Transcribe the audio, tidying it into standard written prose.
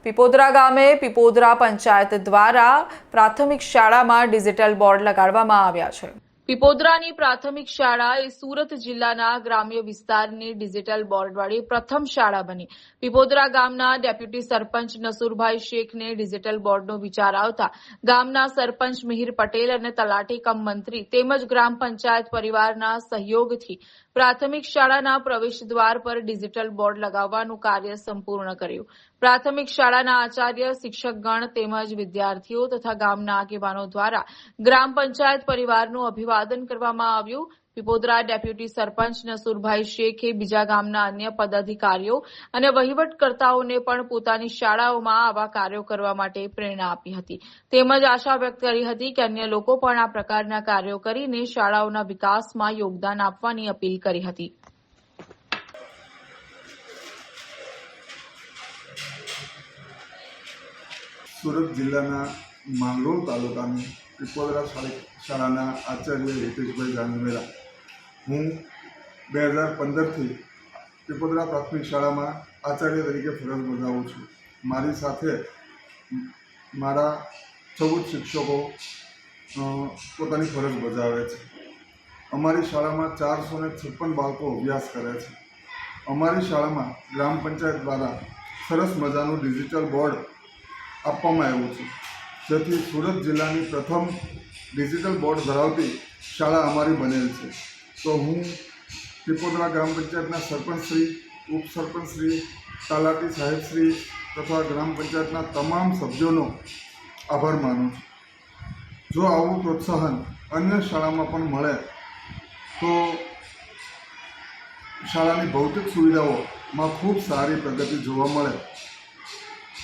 પીપોદરા ગામે પીપોદરા પંચાયત દ્વારા પ્રાથમિક શાળામાં ડિજિટલ બોર્ડ લગાડવામાં આવ્યા છે। પીપોદરાની પ્રાથમિક શાળા એ સુરત જિલ્લાના ગ્રામ્ય વિસ્તારની ડિજિટલ બોર્ડવાળી પ્રથમ શાળા બની। પીપોદરા ગામના ડેપ્યુટી સરપંચ નસુરભાઈ શેખને ડિજિટલ બોર્ડનો વિચાર આવતા ગામના સરપંચ મિહિર પટેલ અને તલાટી કમ મંત્રી તેમજ ગ્રામ પંચાયત પરિવારના સહયોગથી પ્રાથમિક શાળાના પ્રવેશ દ્વાર પર ડિજિટલ બોર્ડ લગાવવાનું કાર્ય સંપૂર્ણ કર્યું। પ્રાથમિક શાળાના આચાર્ય, શિક્ષકગણ તેમજ વિદ્યાર્થીઓ તથા ગામના આગેવાનો દ્વારા ગ્રામ પંચાયત પરિવારનું અભિવાદન કરવામાં આવ્યું। પીપોદરા ડેપ્યુટી સરપંચ નસુરભાઈ શેખે બીજા ગામના અન્ય પદાધિકારીઓ અને વહીવટકર્તાઓને પણ પોતાની શાળાઓમાં આવા કાર્યો કરવા માટે પ્રેરણા આપી હતી તેમજ આશા વ્યક્ત કરી હતી કે અન્ય લોકો પણ આ પ્રકારના કાર્યો કરીને શાળાઓના વિકાસમાં યોગદાન આપવાની અપીલ કરી હતી। સુરત જિલ્લાના માંગરોળ તાલુકાની પીપોદરા શાળાના આચાર્ય હિતેશભાઈ જાનવેરા। હું 2015થી પીપોદરા પ્રાથમિક શાળામાં આચાર્ય તરીકે ફરજ બજાવું છું। મારી સાથે મારા 14 શિક્ષકો પોતાની ફરજ બજાવે છે। અમારી શાળામાં 456 બાળકો અભ્યાસ કરે છે। અમારી શાળામાં ગ્રામ પંચાયત દ્વારા સરસ મજાનું ડિજિટલ બોર્ડ આપવામાં આવ્યું છે, જેથી સુરત જિલ્લાની પ્રથમ ડિજિટલ બોર્ડ ધરાવતી શાળા અમારી બનેલ છે। તો હું પીપોદરા ગ્રામ પંચાયતના સરપંચશ્રી, ઉપસરપંચશ્રી, તલાટી સાહેબશ્રી તથા ગ્રામ પંચાયતના તમામ સભ્યોનો આભાર માનું છું। જો આવું પ્રોત્સાહન અન્ય શાળામાં પણ મળે તો શાળાની ભૌતિક સુવિધાઓમાં ખૂબ સારી પ્રગતિ જોવા મળે।